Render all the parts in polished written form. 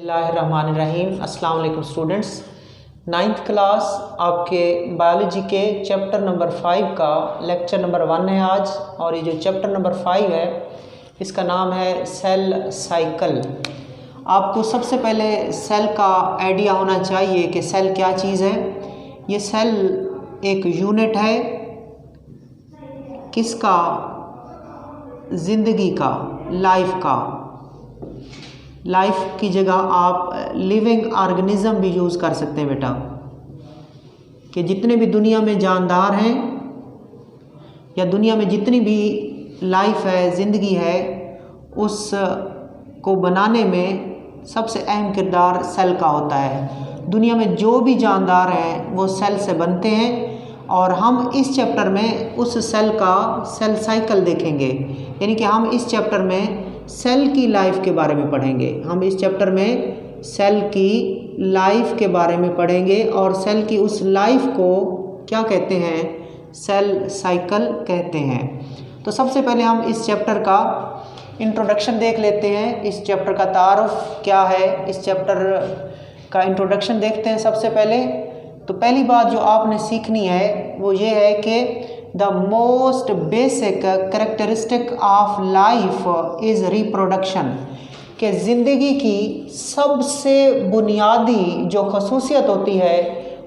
बिस्मिल्लाहिर्रहमानिर्रहीम। अस्सलाम वालेकुम स्टूडेंट्स। 9th क्लास आपके बायोलॉजी के चैप्टर नंबर 5 का लेक्चर नंबर 1 है आज। और ये जो चैप्टर नंबर 5 है इसका नाम है सेल साइकिल। आपको सबसे पहले सेल का आइडिया होना चाहिए कि सेल क्या चीज़ है। ये सेल एक यूनिट है किसका? ज़िंदगी का, लाइफ का। लाइफ की जगह आप लिविंग ऑर्गेनिज्म भी यूज़ कर सकते हैं बेटा, कि जितने भी दुनिया में जानदार हैं या दुनिया में जितनी भी लाइफ है, ज़िंदगी है, उस को बनाने में सबसे अहम किरदार सेल का होता है। दुनिया में जो भी जानदार हैं वो सेल से बनते हैं। और हम इस चैप्टर में उस सेल का सेल साइकिल देखेंगे, यानी कि हम इस चैप्टर में सेल की लाइफ के बारे में पढ़ेंगे। हम इस चैप्टर में सेल की लाइफ के बारे में पढ़ेंगे और सेल की उस लाइफ को क्या कहते हैं? सेल साइकिल कहते हैं। तो सबसे पहले हम इस चैप्टर का इंट्रोडक्शन देख लेते हैं। इस चैप्टर का तारुफ क्या है, इस चैप्टर का इंट्रोडक्शन देखते हैं सबसे पहले। तो पहली बात जो आपने सीखनी है वो ये है कि the most basic characteristic of life is reproduction, कि ज़िंदगी की सबसे बुनियादी जो खसूसियत होती है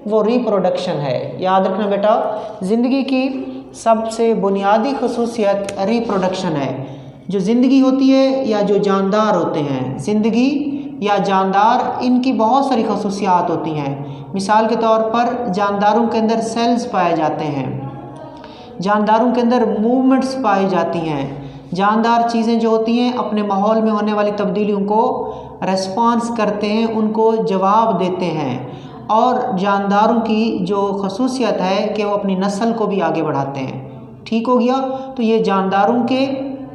वो रिप्रोडक्शन है। याद रखना बेटा, ज़िंदगी की सबसे बुनियादी खसूसियत रिप्रोडक्शन है। जो ज़िंदगी होती है या जो जानदार होते हैं, ज़िंदगी या जानदार, इनकी बहुत सारी खसूसियात होती हैं। मिसाल के तौर पर जानदारों के अंदर सेल्स पाए जाते हैं, जानदारों के अंदर मूवमेंट्स पाई जाती हैं। जानदार चीज़ें जो होती हैं अपने माहौल में होने वाली तब्दीलियों को रेस्पॉन्स करते हैं, उनको जवाब देते हैं। और जानदारों की जो खसूसियत है कि वो अपनी नस्ल को भी आगे बढ़ाते हैं। ठीक हो गया? तो ये जानदारों के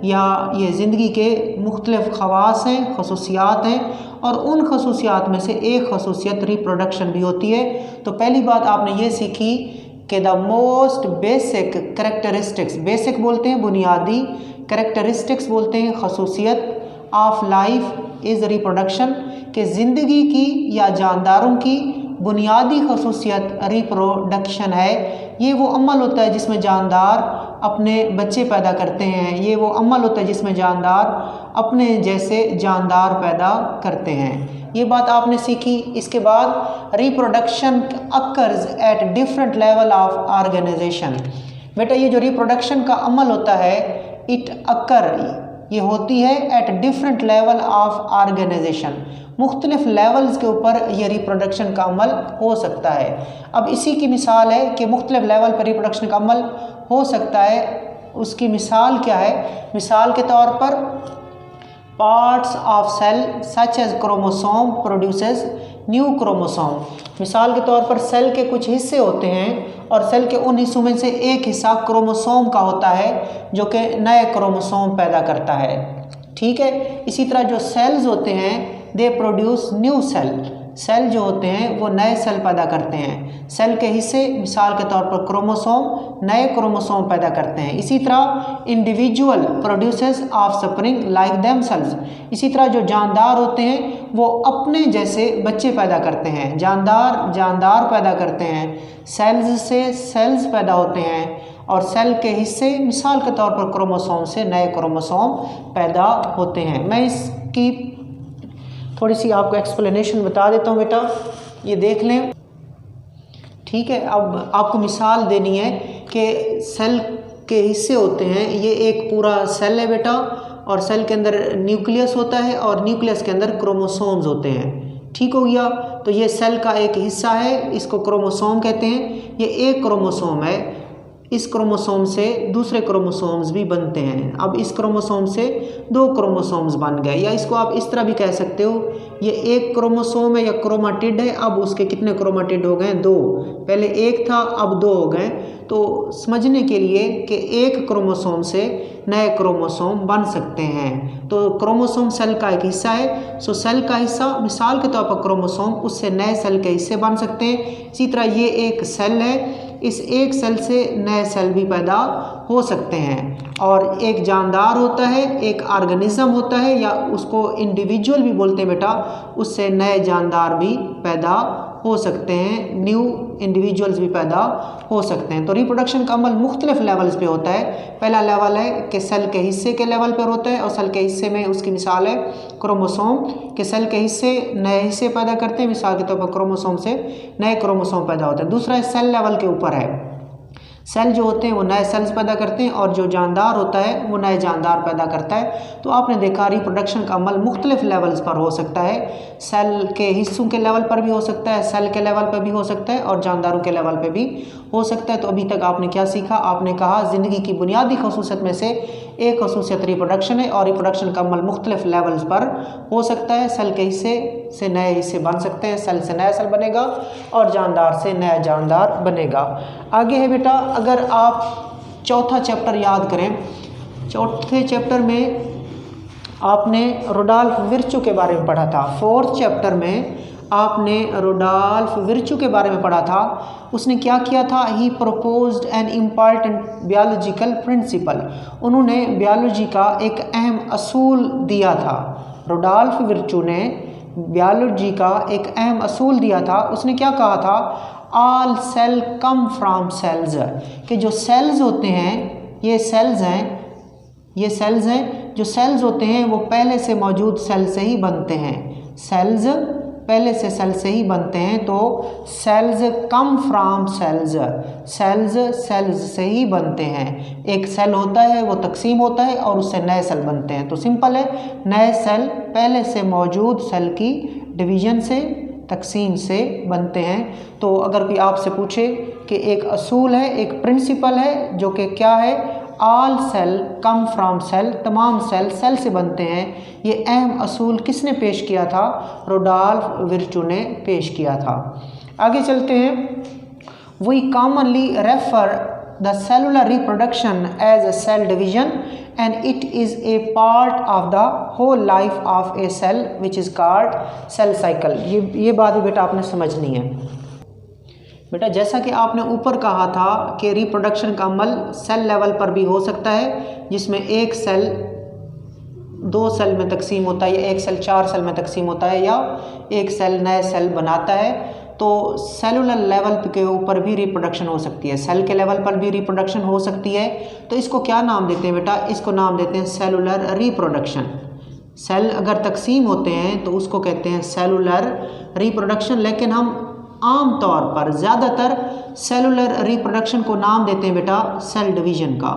या ये ज़िंदगी के मुख्तलिफ ख़वास हैं, खसूसियात हैं। और उन खसूसियात में से एक खसूसियत रिप्रोडक्शन भी होती है। तो पहली बात आपने ये सीखी कि the most basic characteristics, basic बोलते हैं बुनियादी, करेक्टरिस्टिक्स बोलते हैं खसूसियत, ऑफ लाइफ इज़ रिप्रोडक्शन, कि ज़िंदगी की या जानदारों की बुनियादी खसूसियत रिप्रोडक्शन है। ये वो अमल होता है जिसमें जानदार अपने बच्चे पैदा करते हैं। ये वो अमल होता है जिसमें जानदार अपने जैसे जानदार पैदा करते हैं। ये बात आपने सीखी। इसके बाद reproduction occurs at different level of organisation. बेटा ये जो रिप्रोडक्शन का अमल होता है, इट अकर, ये होती है at different level of organisation. मुख्तलिफ लेवल्स के ऊपर ये रिप्रोडक्शन का अमल हो सकता है। अब इसी की मिसाल है कि मुख्तलिफ लेवल पर रिप्रोडक्शन का अमल हो सकता है। उसकी मिसाल क्या है? मिसाल के तौर पर parts of cell such as chromosome produces new chromosome. मिसाल के तौर पर सेल के कुछ हिस्से होते हैं और सेल के उन हिस्सों में से एक हिस्सा क्रोमोसोम का होता है जो कि नए क्रोमोसोम पैदा करता है। ठीक है? इसी तरह जो सेल्स होते हैं they produce new cell. Cell जो होते हैं वो नए सेल पैदा करते हैं। सेल के हिस्से मिसाल के तौर पर क्रोमोसोम नए क्रोमोसोम पैदा करते हैं। इसी तरह individual produces offspring like themselves. इसी तरह जो जानदार होते हैं वो अपने जैसे बच्चे पैदा करते हैं। जानदार पैदा करते हैं, सेल्स से सेल्स पैदा होते हैं और सेल के हिस्से मिसाल के तौर पर क्रोमोसोम से नए क्रोमोसोम पैदा होते हैं। मैं इसकी थोड़ी सी आपको एक्सप्लेनेशन बता देता हूँ बेटा, ये देख लें। ठीक है? अब आपको मिसाल देनी है कि सेल के हिस्से होते हैं, ये एक पूरा सेल है बेटा, और सेल के अंदर न्यूक्लियस होता है और न्यूक्लियस के अंदर क्रोमोसोम्स होते हैं। ठीक हो गया? तो ये सेल का एक हिस्सा है, इसको क्रोमोसोम कहते हैं। ये एक क्रोमोसोम है, इस क्रोमोसोम से दूसरे क्रोमोसोम्स भी बनते हैं। अब इस क्रोमोसोम से दो क्रोमोसोम्स बन गए, या इसको आप इस तरह भी कह सकते हो, ये एक क्रोमोसोम है या क्रोमाटिड है। अब उसके कितने क्रोमाटिड हो गए? दो। पहले एक था, अब दो हो गए। तो समझने के लिए कि एक क्रोमोसोम से नए क्रोमोसोम बन सकते हैं। तो क्रोमोसोम सेल का एक हिस्सा है। सो सेल का हिस्सा मिसाल के तौर पर क्रोमोसोम, उससे नए सेल के हिस्से बन सकते हैं। इसी तरह ये एक सेल है, इस एक सेल से नए सेल भी पैदा हो सकते हैं। और एक जानदार होता है, एक ऑर्गेनिज्म होता है, या उसको इंडिविजुअल भी बोलते हैं बेटा, उससे नए जानदार भी पैदा हो सकते हैं, न्यू इंडिविजुअल्स भी पैदा हो सकते हैं। तो रिप्रोडक्शन का अमल मुख्तलिफ लेवल्स पे होता है। पहला लेवल है कि सेल के हिस्से के लेवल पर होता है, और सेल के हिस्से में उसकी मिसाल है क्रोमोसोम के सेल के हिस्से नए हिस्से पैदा करते हैं, मिसाल के तौर पर क्रोमोसोम से नए क्रोमोसोम पैदा होते हैं। दूसरा सेल लेवल के ऊपर है, सेल जो होते हैं वो नए सेल्स पैदा करते हैं, और जो जानदार होता है वो नए जानदार पैदा करता है। तो आपने देखा रिप्रोडक्शन का अमल मुख्तलिफ लेवल्स पर हो सकता है, सेल के हिस्सों के लेवल पर भी हो सकता है, सेल के लेवल पर भी हो सकता है, और जानदारों के लेवल पर भी हो सकता है। तो अभी तक आपने क्या सीखा? आपने कहा ज़िंदगी की बुनियादी खसूसियत में से एक खसूसियत रिप्रोडक्शन है, और रिप्रोडक्शन का अमल मुख्तलिफ लेवल्स पर हो सकता है। सेल के हिस्से से नए हिस्से बन सकते हैं, सेल से नया सेल बनेगा, और जानदार से नया जानदार बनेगा। आगे है बेटा, अगर आप चौथा चैप्टर याद करें, चौथे चैप्टर में आपने रुडोल्फ विर्चू के बारे में पढ़ा था। फोर्थ चैप्टर में आपने रुडोल्फ विर्चू के बारे में पढ़ा था। उसने क्या किया था? He proposed an important biological principle. उन्होंने बायोलॉजी का एक अहम असूल दिया था। रुडोल्फ विर्चू ने बायोलॉजी का एक अहम असूल दिया था। उसने क्या कहा था? All cell come from cells, कि जो सेल्स होते हैं ये सेल्स हैं, जो सेल्स होते हैं वो पहले से मौजूद सेल से ही बनते हैं। सेल्स पहले से सेल से ही बनते हैं, तो cells come from cells, cells से ही बनते हैं। एक सेल होता है वो तकसीम होता है और उससे नए सेल बनते हैं। तो सिंपल है, नए सेल पहले से मौजूद सेल की डिवीजन से, तकसीम से बनते हैं। तो अगर कोई आपसे पूछे कि एक असूल है, एक प्रिंसिपल है, जो कि क्या है? All cell come from cell, तमाम सेल सेल से बनते हैं। ये अहम असूल किसने पेश किया था? रुडोल्फ विर्चू ने पेश किया था। आगे चलते हैं। We commonly refer the cellular reproduction as a cell division and it is a part of the whole life of a cell which is called cell cycle. ये बात भी बेटा आपने समझनी है। बेटा जैसा कि आपने ऊपर कहा था कि रिप्रोडक्शन का अमल सेल लेवल पर भी हो सकता है, जिसमें एक सेल 2 सेल में तकसीम होता है, या एक सेल 4 सेल में तकसीम होता है, या एक सेल नए सेल बनाता है। तो सेलुलर लेवल के ऊपर भी रिप्रोडक्शन हो सकती है, सेल के लेवल पर भी रिप्रोडक्शन हो सकती है। तो इसको क्या नाम देते हैं बेटा? इसको नाम देते हैं सेलुलर रिप्रोडक्शन। सेल अगर तकसीम होते हैं तो उसको कहते हैं सेलुलर रिप्रोडक्शन। लेकिन हम आम तौर पर ज़्यादातर सेलुलर रिप्रोडक्शन को नाम देते हैं बेटा सेल डिवीज़न का।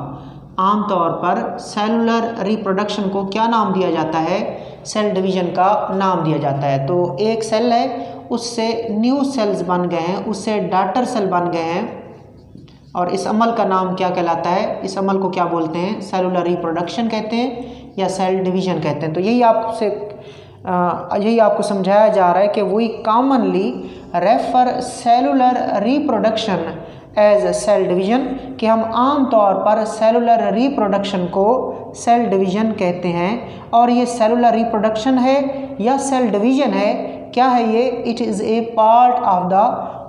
आम तौर पर सेलुलर रिप्रोडक्शन को क्या नाम दिया जाता है? सेल डिवीज़न का नाम दिया जाता है। तो एक सेल है, उससे न्यू सेल्स बन गए हैं, उससे डॉटर सेल बन गए हैं, और इस अमल का नाम क्या कहलाता है? इस अमल को क्या बोलते हैं? सेलुलर रिप्रोडक्शन कहते हैं या सेल डिवीज़न कहते हैं। तो यही आपको समझाया जा रहा है कि we commonly refer cellular reproduction as a cell division, कि हम आम तौर पर सेलुलर रिप्रोडक्शन को सेल डिवीज़न कहते हैं। और ये सेलुलर रिप्रोडक्शन है या सेल डिवीज़न है, क्या है ये? It is a part of the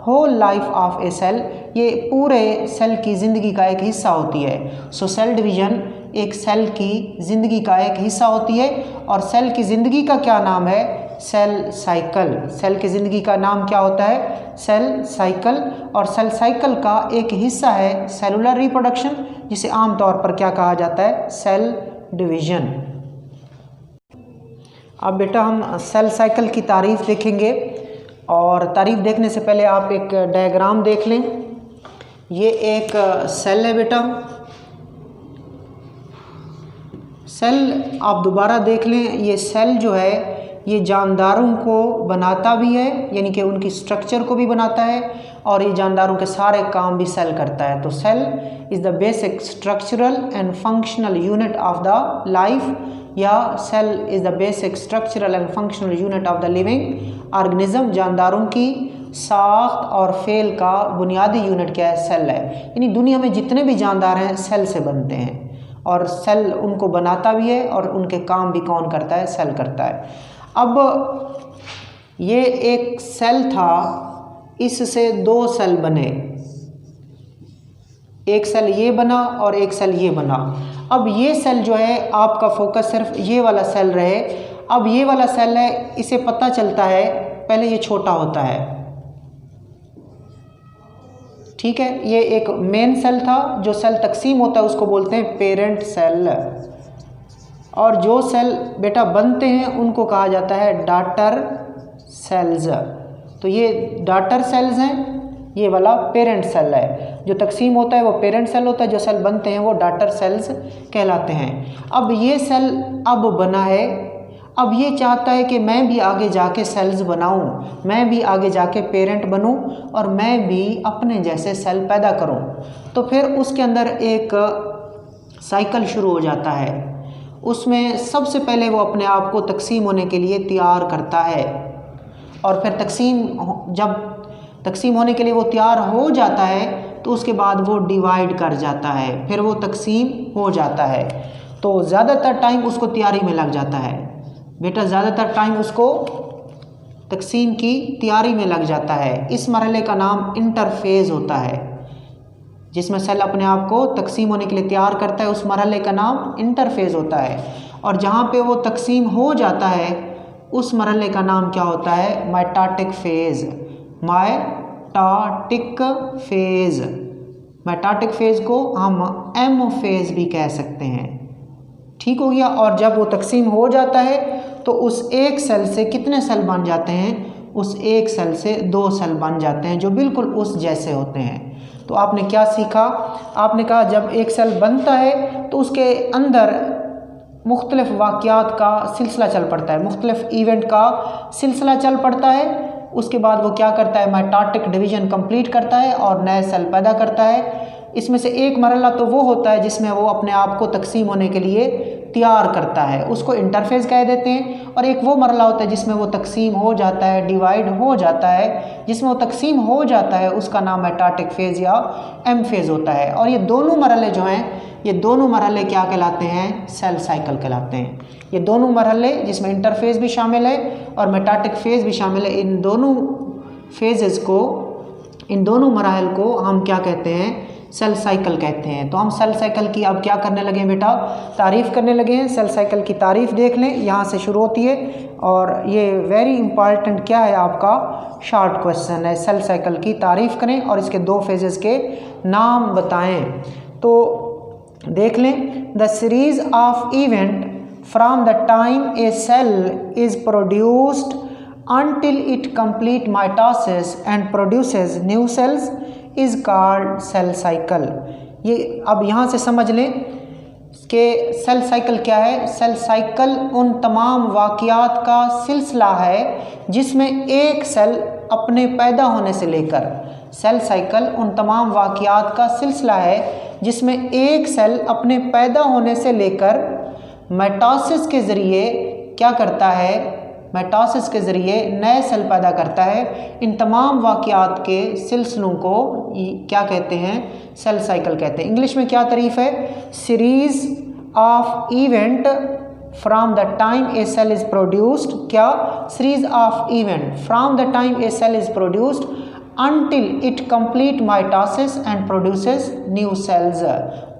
whole life of a cell, ये पूरे सेल की ज़िंदगी का एक हिस्सा होती है। सो सेल डिवीज़न एक सेल की ज़िंदगी का एक हिस्सा होती है, और सेल की ज़िंदगी का क्या नाम है? Cell cycle. सेल की ज़िंदगी का नाम क्या होता है? Cell cycle. और सेल साइकिल का एक हिस्सा है सेलुलर रिप्रोडक्शन, जिसे आमतौर पर क्या कहा जाता है? Cell division. अब बेटा हम सेल साइकिल की तारीफ़ देखेंगे, और तारीफ़ देखने से पहले आप एक डायग्राम देख लें। ये एक सेल है बेटा, सेल आप दोबारा देख लें। ये सेल जो है ये जानदारों को बनाता भी है, यानी कि उनकी स्ट्रक्चर को भी बनाता है, और ये जानदारों के सारे काम भी सेल करता है। तो cell is the basic structural and functional unit of the life, या cell is the basic structural and functional unit of the living organism. जानदारों की साख्त और फेल का बुनियादी यूनिट क्या है? सेल है। यानी दुनिया में जितने भी जानदार हैं सेल से बनते हैं, और सेल उनको बनाता भी है, और उनके काम भी कौन करता है? सेल करता है। अब ये एक सेल था, इससे 2 सेल बने, एक सेल ये बना और एक सेल ये बना। अब ये सेल जो है आपका फोकस सिर्फ ये वाला सेल रहे। अब ये वाला सेल है, इसे पता चलता है पहले ये छोटा होता है, ठीक है। ये एक मेन सेल था, जो सेल तकसीम होता है उसको बोलते हैं पेरेंट सेल, और जो सेल बेटा बनते हैं उनको कहा जाता है डॉटर सेल्स। तो ये डॉटर सेल्स हैं, ये वाला पेरेंट सेल है। जो तकसीम होता है वो पेरेंट सेल होता है, जो सेल बनते हैं वो डॉटर सेल्स कहलाते हैं। अब ये सेल अब बना है, अब ये चाहता है कि मैं भी आगे जाके सेल्स बनाऊं, मैं भी आगे जाके पेरेंट बनूं और मैं भी अपने जैसे सेल पैदा करूं। तो फिर उसके अंदर एक साइकिल शुरू हो जाता है। उसमें सबसे पहले वो अपने आप को तकसीम होने के लिए तैयार करता है, और फिर जब तकसीम होने के लिए वो तैयार हो जाता है तो उसके बाद वो डिवाइड कर जाता है, फिर वो तकसीम हो जाता है। तो ज़्यादातर टाइम उसको तैयारी में लग जाता है बेटा, ज़्यादातर टाइम उसको तकसीम की तैयारी में लग जाता है। इस मरहले का नाम इंटरफेज़ होता है, जिसमें सेल अपने आप को तकसीम होने के लिए तैयार करता है, उस मरहले का नाम इंटरफेज़ होता है। और जहाँ पे वो तकसीम हो जाता है उस मरहले का नाम क्या होता है? Mitotic phase. Mitotic phase, mitotic phase को हम एम फेज़ भी कह सकते हैं, ठीक हो गया। और जब वो तकसीम हो जाता है तो उस एक सेल से कितने सेल बन जाते हैं? उस एक सेल से 2 सेल बन जाते हैं, जो बिल्कुल उस जैसे होते हैं। तो आपने क्या सीखा? आपने कहा जब एक सेल बनता है तो उसके अंदर मुख्तलिफ वाक़यात का सिलसिला चल पड़ता है, मुख्तलिफ इवेंट का सिलसिला चल पड़ता है। उसके बाद वो क्या करता है? माइटोटिक डिवीज़न कंप्लीट करता है और नए सेल पैदा करता है। इसमें से एक मरहला तो वो होता है जिसमें वो अपने आप को तकसीम होने के लिए तैयार करता है, उसको इंटरफेज़ कह देते हैं। और एक वो मरहला होता है जिसमें वो तकसीम हो जाता है, डिवाइड हो जाता है, जिसमें वो तकसीम हो जाता है, उसका नाम माइटोटिक फेज़ या एम फेज़ होता है। और ये दोनों मरहले जो हैं, ये दोनों मरहले क्या कहलाते हैं? सेल साइकिल कहलाते हैं। ये दोनों मरहले जिसमें इंटरफेज़ भी शामिल है और माइटोटिक फेज़ भी शामिल है, इन दोनों फेजेस को, इन दोनों मराहल को हम क्या कहते हैं? सेल साइकिल कहते हैं। तो हम सेल साइकिल की अब क्या करने लगे हैं बेटा? तारीफ़ करने लगे हैं। सेल साइकिल की तारीफ़ देख लें, यहाँ से शुरू होती है और ये वेरी इंपॉर्टेंट क्या है आपका शॉर्ट क्वेश्चन है। सेल साइकिल की तारीफ़ करें और इसके 2 फेजेस के नाम बताएं। तो देख लें, the series of event from the time a cell is produced until it complete mitosis and produces new cells is called cell cycle। ये अब यहाँ से समझ लें कि सेल साइकिल क्या है। सेल साइकिल उन तमाम वाक़यात का सिलसिला है जिसमें एक सेल अपने पैदा होने से लेकर, सेल साइकिल उन तमाम वाक़यात का सिलसिला है जिसमें एक सेल अपने पैदा होने से लेकर माइटोसिस के ज़रिए क्या करता है? माइटोसिस के ज़रिए नए सेल पैदा करता है। इन तमाम वाक़यात के सिलसिलों को क्या कहते हैं? सेल साइकिल कहते हैं। इंग्लिश में क्या तारीफ़ है? Series of event from the time a cell is produced, क्या? Series of event from the time a cell is produced until it complete mitosis and produces new cells।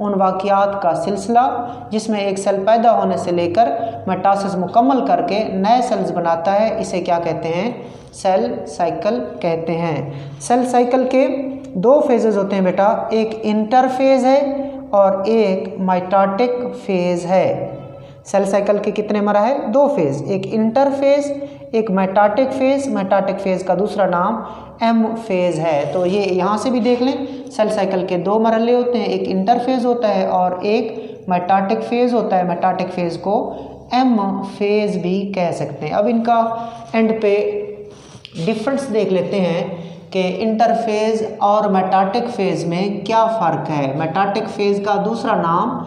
उन वाक़यात का सिलसिला जिसमें एक सेल पैदा होने से लेकर माइटोसिस मुकम्मल करके नए सेल्स बनाता है, इसे क्या कहते हैं? सेल साइकिल कहते हैं। सेल साइकिल के 2 फेजेस होते हैं बेटा, एक इंटरफेज़ है और एक माइटोटिक फेज़ है। सेल साइकिल के कितने मराहल? 2 फेज़, एक इंटरफेज़, एक माइटोटिक फेज़। माइटोटिक फेज़ का दूसरा नाम एम फेज़ है। तो ये यहाँ से भी देख लें, सेल साइकिल के 2 मरहले होते हैं, एक इंटरफेज़ होता है और एक माइटोटिक फेज़ होता है। माइटोटिक फेज़ को एम फेज़ भी कह सकते हैं। अब इनका एंड पे डिफरेंस देख लेते हैं कि इंटरफेज़ और माइटोटिक फेज़ में क्या फ़र्क है। माइटोटिक फेज़ का दूसरा नाम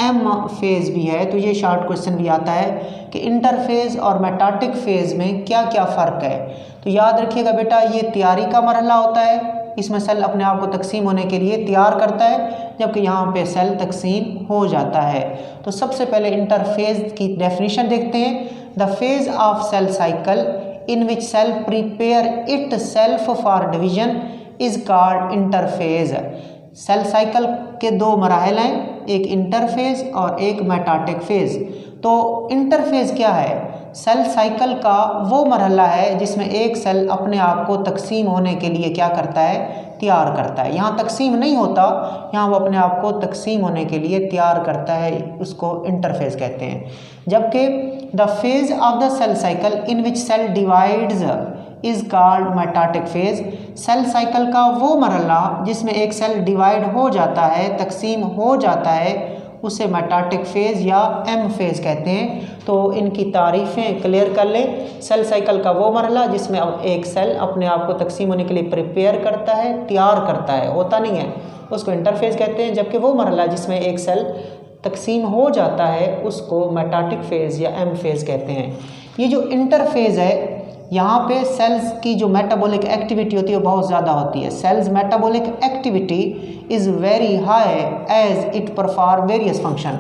एम फेज़ भी है। तो ये शॉर्ट क्वेश्चन भी आता है कि इंटरफेज़ और माइटोटिक फेज़ में क्या क्या फ़र्क है। तो याद रखिएगा बेटा, ये तैयारी का मरहला होता है, इसमें सेल अपने आप को तकसीम होने के लिए तैयार करता है, जबकि यहाँ पे सेल तकसीम हो जाता है। तो सबसे पहले इंटरफेज़ की डेफिनेशन देखते हैं। The phase of cell cycle in which cell prepare itself for division is called interphase. Cell cycle के दो मराहल हैं, एक इंटरफेज और एक मेटाटिक फेज। तो इंटरफेज क्या है? सेल साइकिल का वो मरहला है जिसमें एक सेल अपने आप को तकसीम होने के लिए क्या करता है? तैयार करता है। यहाँ तकसीम नहीं होता, यहाँ वो अपने आप को तकसीम होने के लिए तैयार करता है, उसको इंटरफेज कहते हैं। जबकि the phase of the cell cycle in which cell divides is called mitotic phase. Cell cycle का वो मरहला जिसमें एक सेल डिवाइड हो जाता है, तकसीम हो जाता है, उसे मेटाटिक फेज या एम फेज कहते हैं। तो इनकी तारीफ़ें क्लियर कर लें। सेल साइकिल का वो मरहला जिसमें अब एक सेल अपने आप को तकसीम होने के लिए प्रिपेयर करता है, तैयार करता है, होता नहीं है, उसको इंटरफेज कहते हैं। जबकि वो मरहला जिसमें एक सेल तकसीम हो जाता है उसको मेटाटिक फेज या एम फेज कहते हैं। ये जो इंटरफेज है, यहाँ पे सेल्स की जो मेटाबॉलिक एक्टिविटी होती है वो बहुत ज़्यादा होती है। Cells metabolic activity is very high as it perform various function.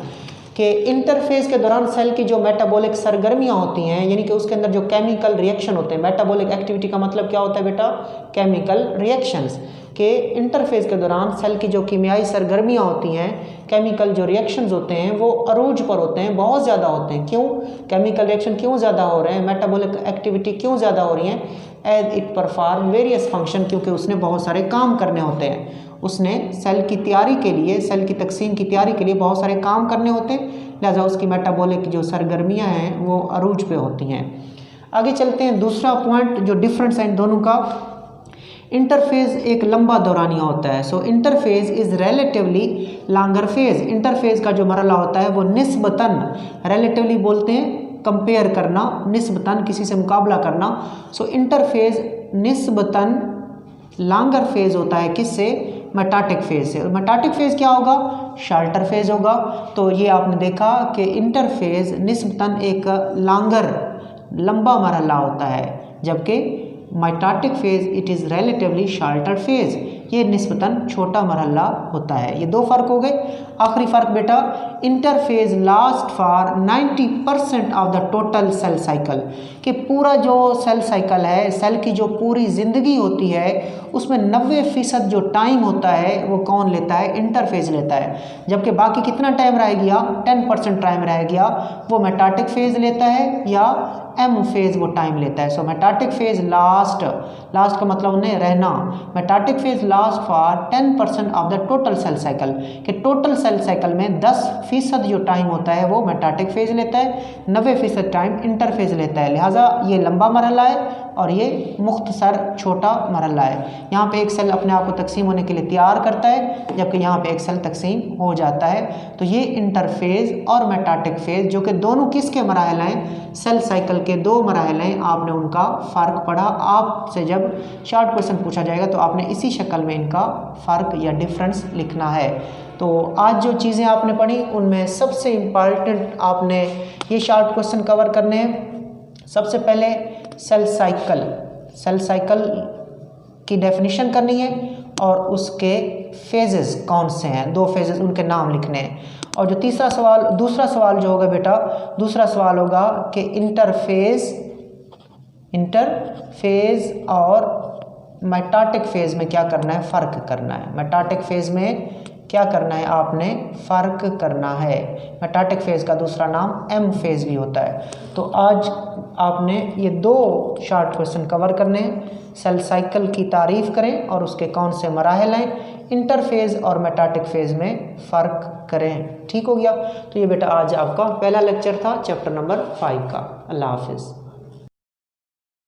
कि इंटरफेज के दौरान सेल की जो मेटाबॉलिक सरगर्मियाँ होती हैं, यानी कि उसके अंदर जो केमिकल रिएक्शन होते हैं, मेटाबॉलिक एक्टिविटी का मतलब क्या होता है बेटा? Chemical reactions. के इंटरफेज के दौरान सेल की जो कीमियाई सरगर्मियाँ होती हैं, केमिकल जो रिएक्शंस होते हैं वो अरूज पर होते हैं, बहुत ज़्यादा होते हैं। क्यों? केमिकल रिएक्शन क्यों ज़्यादा हो रहे हैं, मेटाबॉलिक एक्टिविटी क्यों ज़्यादा हो रही हैं? As it perform various function, क्योंकि उसने बहुत सारे काम करने होते हैं। उसने सेल की तैयारी के लिए, सेल की तकसीम की तैयारी के लिए बहुत सारे काम करने होते हैं, लिहाजा उसकी मेटाबॉलिक जो सरगर्मियाँ हैं वो अरूज पे होती हैं। आगे चलते हैं, दूसरा पॉइंट जो डिफरेंस है इन दोनों का, इंटरफेज एक लंबा दौरानिया होता है। So interphase is relatively longer phase. Interphase का जो मरहला होता है वो निस्बतन, रिलेटिवली बोलते हैं कंपेयर करना, निस्बतन किसी से मुकाबला करना। सो इंटरफेज निस्बतन लॉन्गर फेज होता है किससे? मेटाटिक फेज से। मेटाटिक फेज क्या होगा? शॉर्टर फेज होगा। तो ये आपने देखा कि इंटरफेज निस्बतन एक लॉन्गर, लंबा मरहला होता है, जबकि mitotic phase it is relatively shorter phase, ये निस्बतन छोटा मरहला होता है। ये दो फर्क हो गए। आखिरी फर्क बेटा, interphase last for 90% of the total cell cycle. कि पूरा जो सेल साइकिल है, सेल की जो पूरी ज़िंदगी होती है उसमें 90% जो टाइम होता है वो कौन लेता है? इंटरफेज लेता है। जबकि बाकी कितना टाइम रह गया? 10% टाइम रह गया, वो मेटाटिक फेज लेता है या एम फेज वो टाइम लेता है। सो मेटाटिक फेज लास्ट का मतलब उन्हें रहना। Mitotic phase last for 10% of the total cell cycle. कि टोटल सेल साइकिल में 10% जो टाइम होता है वो मेटाटिक फेज लेता है, 90% टाइम इंटरफेज लेता है। लिहाजा ये लंबा मरहला है और ये मुख्तसर छोटा मरहला है। यहाँ पे एक सेल अपने आप को तकसीम होने के लिए तैयार करता है, जबकि यहाँ पे एक सेल तकसीम हो जाता है। तो ये इंटरफेज और मेटाटिक फेज जो कि दोनों किसके मराहल हैं? सेल साइकिल के दो मराहल हैं। आपने उनका फ़र्क पढ़ा। आपसे जब शॉर्ट क्वेश्चन पूछा जाएगा तो आपने इसी शक्ल में इनका फ़र्क या डिफरेंस लिखना है। तो आज जो चीज़ें आपने पढ़ी उनमें सबसे इम्पॉर्टेंट आपने ये शॉर्ट क्वेश्चन कवर करने हैं। सबसे पहले सेल साइकिल की डेफिनेशन करनी है और उसके फेजेस कौन से हैं, दो फेजेस उनके नाम लिखने हैं। और जो दूसरा सवाल जो होगा बेटा, दूसरा सवाल होगा कि इंटरफेज और मेटाटिक फेज में क्या करना है? फ़र्क करना है। मेटाटिक फेज में क्या करना है? आपने फ़र्क करना है। मेटाटिक फेज का दूसरा नाम एम फेज भी होता है। तो आज आपने ये दो शॉर्ट क्वेश्चन कवर करने हैं। सेल साइकिल की तारीफ़ करें और उसके कौन से मराहल हैं, इंटरफेज और मेटाटिक फेज में फ़र्क करें। ठीक हो गया? तो ये बेटा आज आपका पहला लेक्चर था चैप्टर नंबर 5 का। अल्लाह हाफिज़।